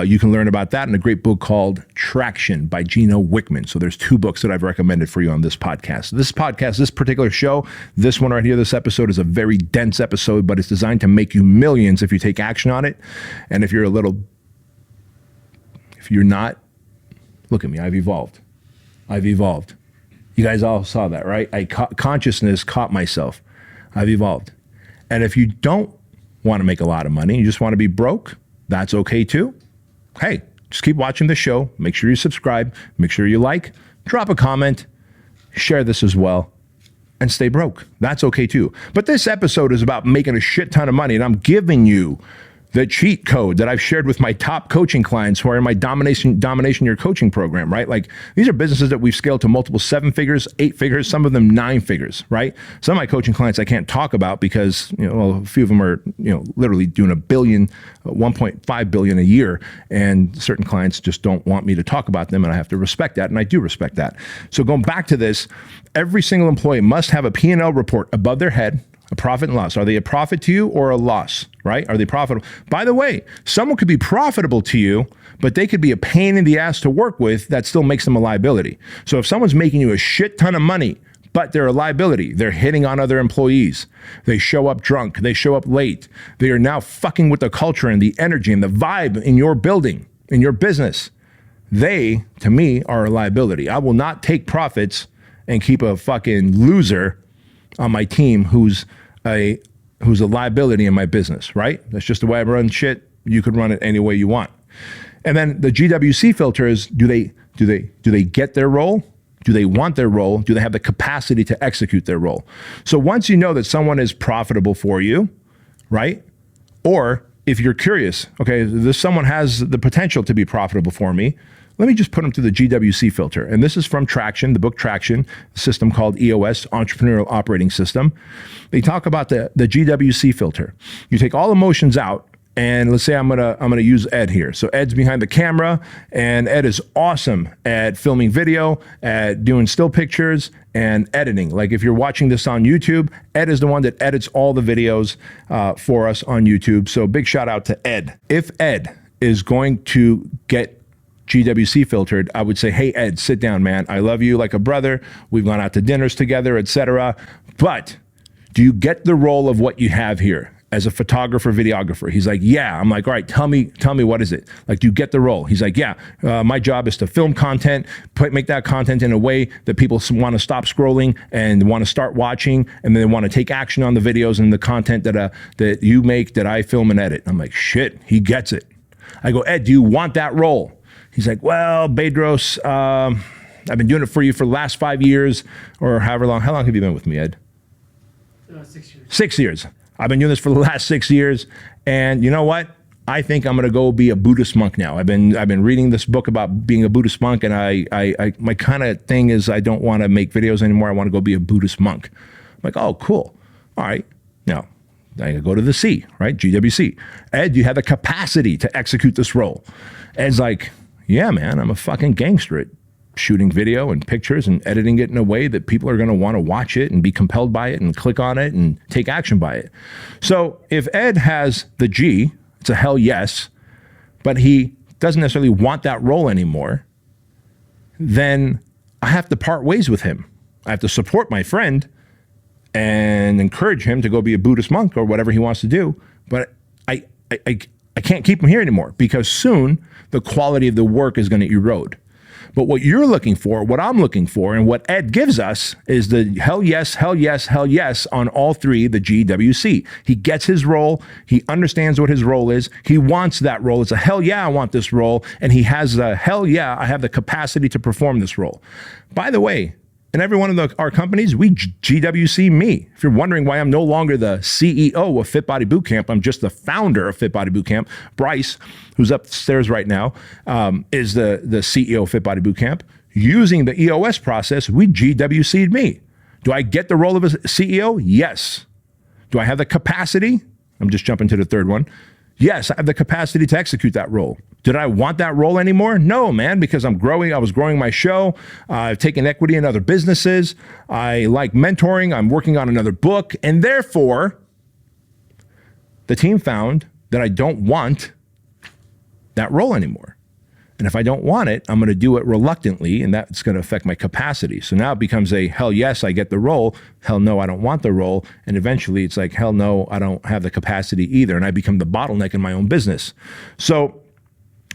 A: You can learn about that in a great book called Traction by Gino Wickman. So there's 2 books that I've recommended for you on this podcast. This particular show, this one right here, this episode is a very dense episode, but it's designed to make you millions if you take action on it. And if you're not, look at me, I've evolved. You guys all saw that, right? Consciousness caught myself. I've evolved. And if you don't want to make a lot of money, you just want to be broke, that's okay too. Hey, just keep watching the show. Make sure you subscribe. Make sure you like, drop a comment, share this as well, and stay broke. That's okay too. But this episode is about making a shit ton of money, and I'm giving you the cheat code that I've shared with my top coaching clients who are in my Domination Your Coaching program, right? Like these are businesses that we've scaled to multiple 7 figures, 8 figures, some of them 9 figures, right? Some of my coaching clients I can't talk about because, a few of them are, literally doing $1 billion, 1.5 billion a year. And certain clients just don't want me to talk about them. And I have to respect that. And I do respect that. So going back to this, every single employee must have a P&L report above their head, a profit and loss. Are they a profit to you or a loss, right? Are they profitable? By the way, someone could be profitable to you, but they could be a pain in the ass to work with that still makes them a liability. So if someone's making you a shit ton of money, but they're a liability. They're hitting on other employees. They show up drunk. They show up late. They are now fucking with the culture and the energy and the vibe in your building, in your business. They, to me, are a liability. I will not take profits and keep a fucking loser on my team who's a liability in my business, right? That's just the way I run shit. You could run it any way you want. And then the GWC filter is, do they get their role? Do they want their role? Do they have the capacity to execute their role? So once you know that someone is profitable for you, right? Or if you're curious, okay, this someone has the potential to be profitable for me, let me just put them through the GWC filter. And this is from Traction, the book Traction, a system called EOS, Entrepreneurial Operating System. They talk about the GWC filter. You take all emotions out, and let's say I'm gonna use Ed here. So Ed's behind the camera, and Ed is awesome at filming video, at doing still pictures, and editing. Like if you're watching this on YouTube, Ed is the one that edits all the videos for us on YouTube. So big shout out to Ed. If Ed is going to get GWC filtered, I would say, hey, Ed, sit down, man. I love you like a brother. We've gone out to dinners together, etc. But do you get the role of what you have here as a photographer, videographer? He's like, yeah. I'm like, all right, tell me what is it? Like, do you get the role? He's like, yeah, my job is to film content, make that content in a way that people want to stop scrolling and want to start watching, and then they want to take action on the videos and the content that you make, that I film and edit. I'm like, shit, he gets it. I go, Ed, do you want that role? He's like, well, Bedros, I've been doing it for you for the last 5 years or however long. How long have you been with me, Ed?
C: 6 years.
A: 6 years. I've been doing this for the last 6 years. And you know what? I think I'm going to go be a Buddhist monk now. I've been reading this book about being a Buddhist monk, and I my kind of thing is I don't want to make videos anymore. I want to go be a Buddhist monk. I'm like, oh, cool. All right. Now, I go to the C, right? GWC. Ed, you have the capacity to execute this role. Ed's like, yeah, man, I'm a fucking gangster at shooting video and pictures and editing it in a way that people are going to want to watch it and be compelled by it and click on it and take action by it. So if Ed has the G, it's a hell yes, but he doesn't necessarily want that role anymore, then I have to part ways with him. I have to support my friend and encourage him to go be a Buddhist monk or whatever he wants to do. But I can't keep him here anymore, because soon the quality of the work is going to erode. But what you're looking for, what I'm looking for, and what Ed gives us is the hell yes, hell yes, hell yes on all three, the GWC. He gets his role. He understands what his role is. He wants that role. It's a hell yeah, I want this role. And he has a hell yeah, I have the capacity to perform this role. By the way, in every one of our companies, we GWC me. If you're wondering why I'm no longer the CEO of Fit Body Bootcamp, I'm just the founder of Fit Body Bootcamp. Bryce, who's upstairs right now, is the CEO of Fit Body Bootcamp. Using the EOS process, we GWC'd me. Do I get the role of a CEO? Yes. Do I have the capacity? I'm just jumping to the third one. Yes, I have the capacity to execute that role. Did I want that role anymore? No, man, because I'm growing. I was growing my show. I've taken equity in other businesses. I like mentoring. I'm working on another book. And therefore, the team found that I don't want that role anymore. And if I don't want it, I'm going to do it reluctantly, and that's going to affect my capacity. So now it becomes a hell yes, I get the role. Hell no, I don't want the role. And eventually it's like, hell no, I don't have the capacity either. And I become the bottleneck in my own business. So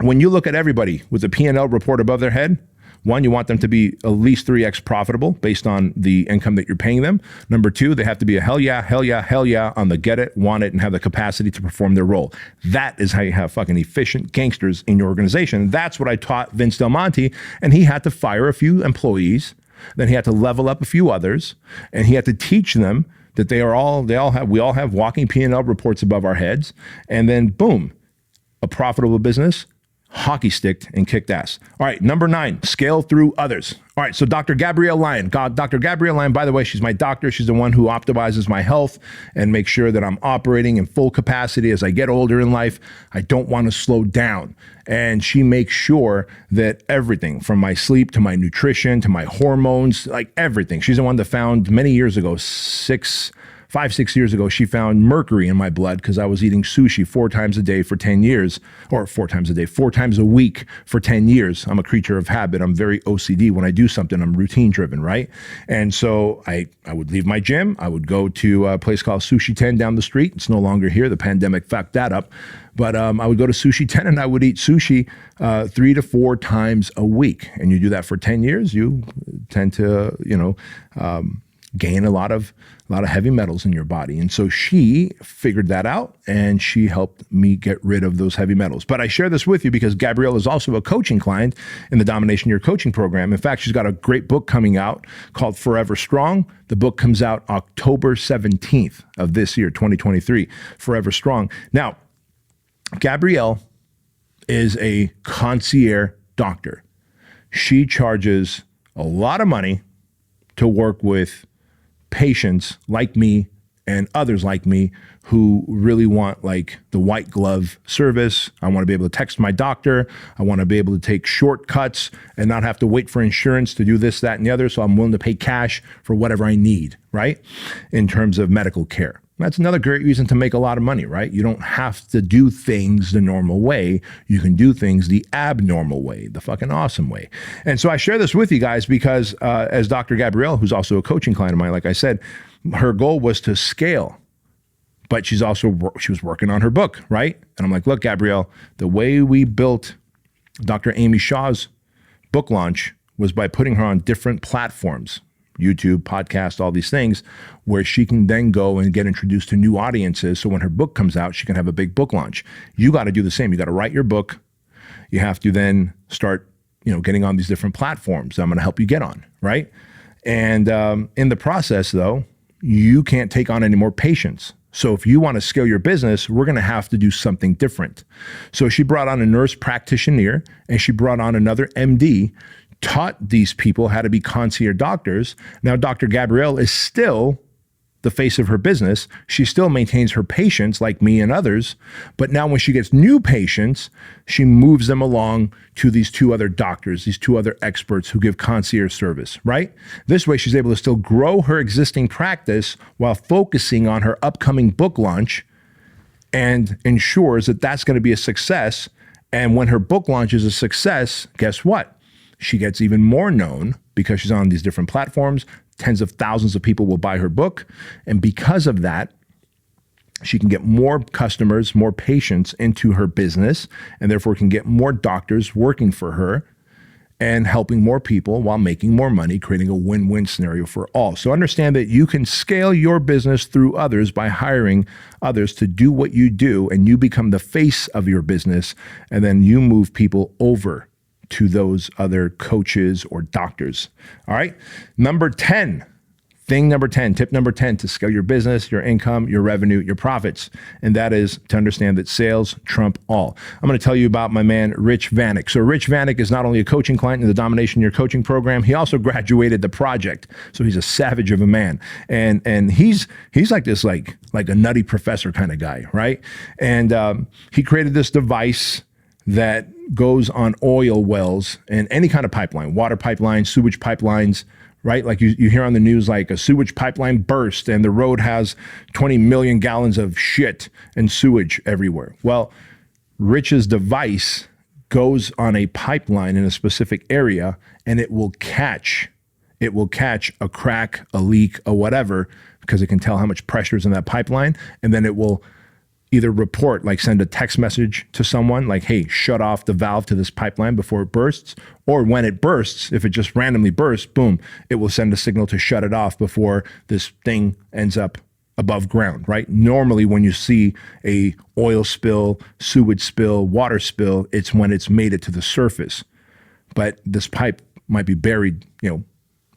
A: when you look at everybody with a P&L report above their head, one, you want them to be at least 3x profitable based on the income that you're paying them. Number two, they have to be a hell yeah, hell yeah, hell yeah on the get it, want it, and have the capacity to perform their role. That is how you have fucking efficient gangsters in your organization. That's what I taught Vince Del Monte, and he had to fire a few employees. Then he had to level up a few others, and he had to teach them that we all have walking P&L reports above our heads, and then boom, a profitable business, hockey sticked and kicked ass. All right, number 9, scale through others. All right, so Dr. Gabrielle Lyon. Dr. Gabrielle Lyon, by the way, she's my doctor. She's the one who optimizes my health and makes sure that I'm operating in full capacity as I get older in life. I don't want to slow down. And she makes sure that everything from my sleep to my nutrition to my hormones, like everything. She's the one that found many years ago 6 5-6 years ago, she found mercury in my blood because I was eating sushi 4 times a day for 10 years, or 4 times a day, 4 times a week for 10 years. I'm a creature of habit. I'm very OCD. When I do something, I'm routine driven, right? And so I would leave my gym. I would go to a place called Sushi 10 down the street. It's no longer here. The pandemic fucked that up. But I would go to Sushi 10 and I would eat sushi 3 to 4 times a week. And you do that for 10 years, you tend to, gain a lot of heavy metals in your body. And so she figured that out and she helped me get rid of those heavy metals. But I share this with you because Gabrielle is also a coaching client in the Domination Year coaching program. In fact, she's got a great book coming out called Forever Strong. The book comes out October 17th of this year, 2023, Forever Strong. Now, Gabrielle is a concierge doctor. She charges a lot of money to work with patients like me and others like me who really want like the white glove service. I want to be able to text my doctor. I want to be able to take shortcuts and not have to wait for insurance to do this, that, and the other. So I'm willing to pay cash for whatever I need, right? In terms of medical care. That's another great reason to make a lot of money, right? You don't have to do things the normal way. You can do things the abnormal way, the fucking awesome way. And so I share this with you guys because as Dr. Gabrielle, who's also a coaching client of mine, like I said, her goal was to scale, but she was working on her book, right? And I'm like, look, Gabrielle, the way we built Dr. Amy Shaw's book launch was by putting her on different platforms, YouTube, podcast, all these things, where she can then go and get introduced to new audiences. So when her book comes out, she can have a big book launch. You got to do the same. You got to write your book. You have to then start, getting on these different platforms that I'm going to help you get on, right? And in the process, though, you can't take on any more patients. So if you want to scale your business, we're going to have to do something different. So she brought on a nurse practitioner and she brought on another MD, taught these people how to be concierge doctors. Now, Dr. Gabrielle is still the face of her business. She still maintains her patients like me and others. But now when she gets new patients, she moves them along to these 2 other doctors, these 2 other experts who give concierge service, right? This way, she's able to still grow her existing practice while focusing on her upcoming book launch and ensures that that's going to be a success. And when her book launch is a success, guess what? She gets even more known because she's on these different platforms. Tens of thousands of people will buy her book. And because of that, she can get more customers, more patients into her business, and therefore can get more doctors working for her and helping more people while making more money, creating a win-win scenario for all. So understand that you can scale your business through others by hiring others to do what you do, and you become the face of your business, and then you move people over to those other coaches or doctors. All right. Tip number 10 to scale your business, your income, your revenue, your profits. And that is to understand that sales trump all. I'm going to tell you about my man, Rich Vanek. So Rich Vanek is not only a coaching client in the Domination Year coaching program, he also graduated the project. So he's a savage of a man. And he's like this, like a nutty professor kind of guy, right? And he created this device that goes on oil wells and any kind of pipeline, water pipelines, sewage pipelines, right? Like you hear on the news, like a sewage pipeline burst and the road has 20 million gallons of shit and sewage everywhere. Well, Rich's device goes on a pipeline in a specific area and it will catch a crack, a leak, or whatever, because it can tell how much pressure is in that pipeline. And then it will either report, like send a text message to someone like, hey, shut off the valve to this pipeline before it bursts. Or when it bursts, if it just randomly bursts, boom, it will send a signal to shut it off before this thing ends up above ground, right? Normally when you see a oil spill, sewage spill, water spill, it's when it's made it to the surface. But this pipe might be buried,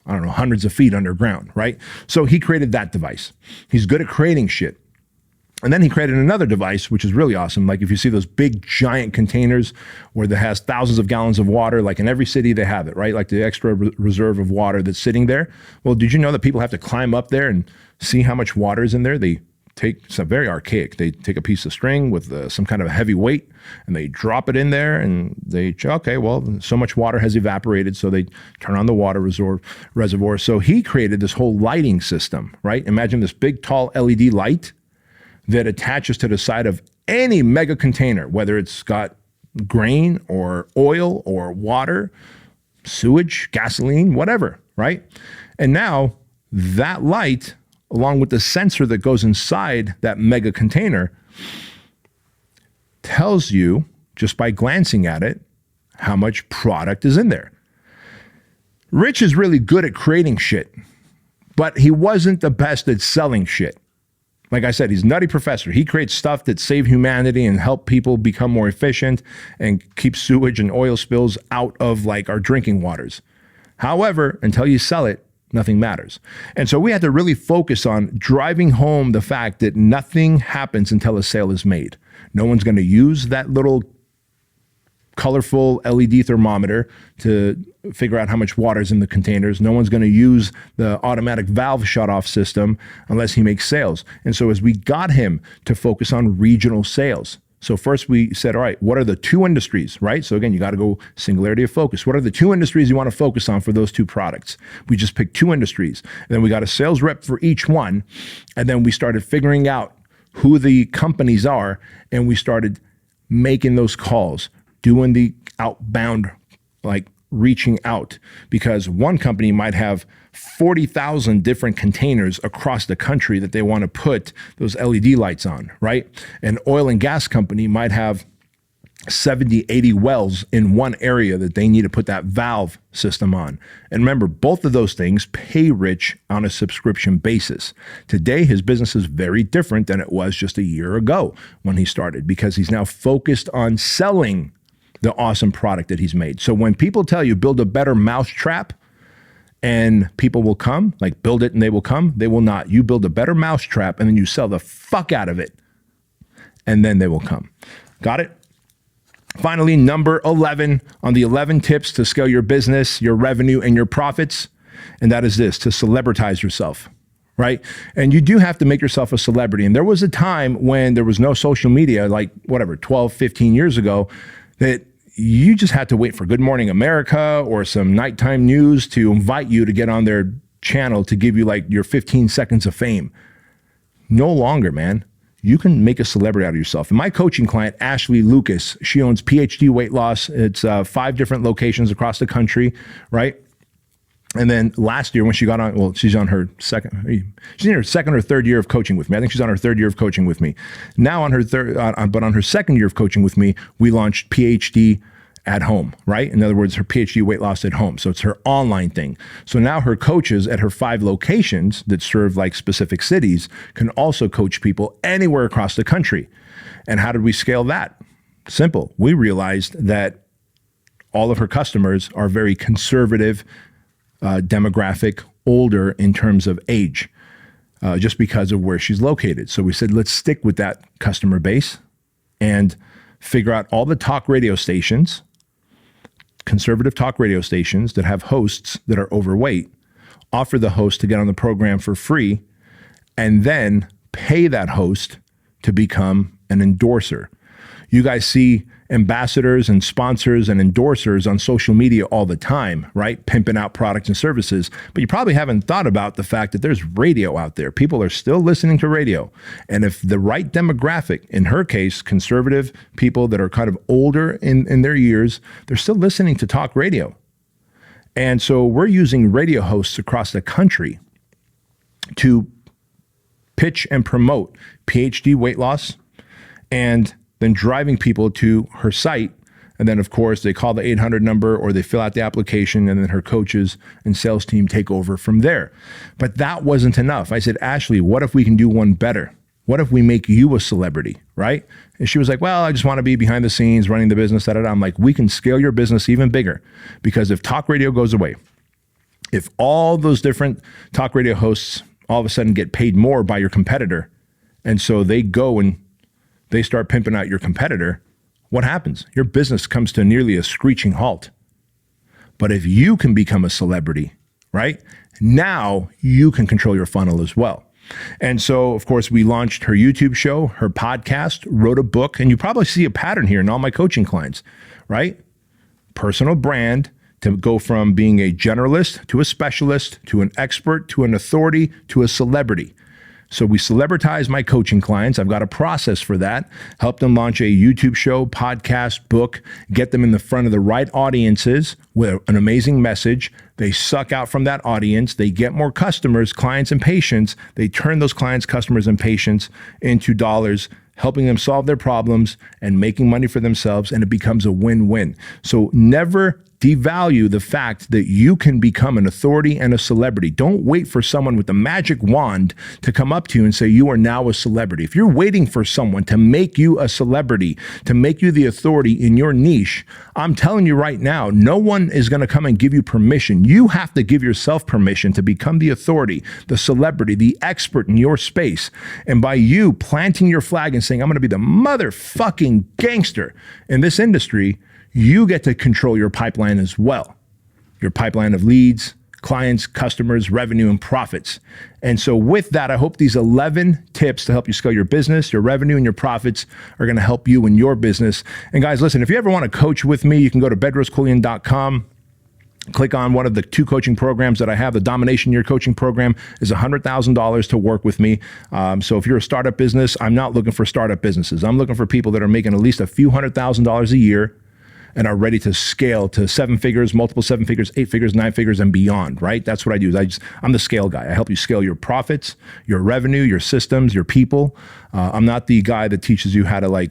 A: hundreds of feet underground, right? So he created that device. He's good at creating shit. And then he created another device, which is really awesome. Like if you see those big giant containers where it has thousands of gallons of water, like in every city they have it, right? Like the extra reserve of water that's sitting there. Well, did you know that people have to climb up there and see how much water is in there? They it's very archaic. They take a piece of string with some kind of a heavy weight and they drop it in there and okay, well, so much water has evaporated. So they turn on the water reservoir. So he created this whole lighting system, right? Imagine this big, tall LED light that attaches to the side of any mega container, whether it's got grain or oil or water, sewage, gasoline, whatever, right? And now that light, along with the sensor that goes inside that mega container, tells you, just by glancing at it, how much product is in there. Rich is really good at creating shit, but he wasn't the best at selling shit. Like I said, he's a nutty professor. He creates stuff that save humanity and help people become more efficient and keep sewage and oil spills out of like our drinking waters. However, until you sell it, nothing matters. And so we had to really focus on driving home the fact that nothing happens until a sale is made. No one's going to use that little colorful LED thermometer to figure out how much water is in the containers. No one's going to use the automatic valve shut-off system unless he makes sales. And so as we got him to focus on regional sales, so first we said, all right, what are the two industries, right? So again, you got to go singularity of focus. What are the two industries you want to focus on for those two products? We just picked two industries. And then we got a sales rep for each one. And then we started figuring out who the companies are. And we started making those calls, doing the outbound, like reaching out, because one company might have 40,000 different containers across the country that they want to put those LED lights on, right? An oil and gas company might have 70, 80 wells in one area that they need to put that valve system on. And remember, both of those things pay Rich on a subscription basis. Today, his business is very different than it was just a year ago when he started, because he's now focused on selling the awesome product that he's made. So when people tell you build a better mousetrap and people will come, like build it and they will come, they will not. You build a better mousetrap and then you sell the fuck out of it and then they will come. Got it? Finally, number 11 on the 11 tips to scale your business, your revenue, and your profits. And that is this, to celebritize yourself, right? And you do have to make yourself a celebrity. And there was a time when there was no social media, like 12, 15 years ago, that you just had to wait for Good Morning America or some nighttime news to invite you to get on their channel to give you like your 15 seconds of fame. No longer, man. You can make a celebrity out of yourself. And my coaching client, Ashley Lucas, she owns PhD Weight Loss. It's 5 different locations across the country, right? And then last year when she got on, well, she's in her second or third year of coaching with me. I think she's on her third year of coaching with me. Now on her but on her second year of coaching with me, we launched PhD at home, right? In other words, her PhD weight loss at home. So it's her online thing. So now her coaches at her 5 locations that serve like specific cities can also coach people anywhere across the country. And how did we scale that? Simple. We realized that all of her customers are very conservative, demographic, older in terms of age, just because of where she's located. So we said, let's stick with that customer base and figure out all the talk radio stations, conservative talk radio stations that have hosts that are overweight, offer the host to get on the program for free, and then pay that host to become an endorser. You guys see ambassadors and sponsors and endorsers on social media all the time, right? Pimping out products and services. But you probably haven't thought about the fact that there's radio out there. People are still listening to radio. And if the right demographic, in her case, conservative people that are kind of older in their years, they're still listening to talk radio. And so we're using radio hosts across the country to pitch and promote PhD weight loss, and then driving people to her site. And then, of course, they call the 800 number or they fill out the application, and then her coaches and sales team take over from there. But that wasn't enough. I said, Ashley, what if we can do one better? What if we make you a celebrity, right? And she was like, well, I just want to be behind the scenes running the business. I'm like, we can scale your business even bigger, because if talk radio goes away, if all those different talk radio hosts all of a sudden get paid more by your competitor, and so they go and they start pimping out your competitor, what happens? Your business comes to nearly a screeching halt. But if you can become a celebrity, right? Now you can control your funnel as well. And so, of course, we launched her YouTube show, her podcast, wrote a book, and you probably see a pattern here in all my coaching clients, right? Personal brand to go from being a generalist to a specialist to an expert to an authority to a celebrity. So we celebritize my coaching clients. I've got a process for that. Help them launch a YouTube show, podcast, book, get them in the front of the right audiences with an amazing message. They suck out from that audience. They get more customers, clients, and patients. They turn those clients, customers, and patients into dollars, helping them solve their problems and making money for themselves, and it becomes a win-win. So never devalue the fact that you can become an authority and a celebrity. Don't wait for someone with a magic wand to come up to you and say you are now a celebrity. If you're waiting for someone to make you a celebrity, to make you the authority in your niche, I'm telling you right now, no one is going to come and give you permission. You have to give yourself permission to become the authority, the celebrity, the expert in your space. And by you planting your flag and saying, I'm going to be the motherfucking gangster in this industry, you get to control your pipeline as well. Your pipeline of leads, clients, customers, revenue, and profits. And so with that, I hope these 11 tips to help you scale your business, your revenue, and your profits are going to help you in your business. And guys, listen, if you ever want to coach with me, you can go to bedroskeuilian.com. Click on one of the 2 coaching programs that I have. The Domination Year coaching program is $100,000 to work with me. So if you're a startup business, I'm not looking for startup businesses. I'm looking for people that are making at least a few $100,000 a year and are ready to scale to 7 figures, multiple 7 figures, 8 figures, 9 figures, and beyond, right? That's what I do. I'm the scale guy. I help you scale your profits, your revenue, your systems, your people. I'm not the guy that teaches you how to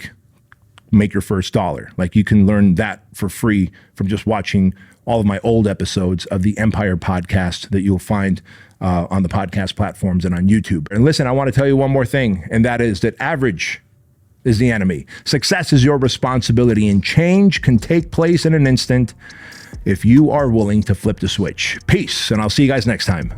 A: make your first dollar. You can learn that for free from just watching all of my old episodes of the Empire podcast that you'll find on the podcast platforms and on YouTube. And listen, I want to tell you one more thing, and that is that average is the enemy. Success is your responsibility, and change can take place in an instant if you are willing to flip the switch. Peace, and I'll see you guys next time.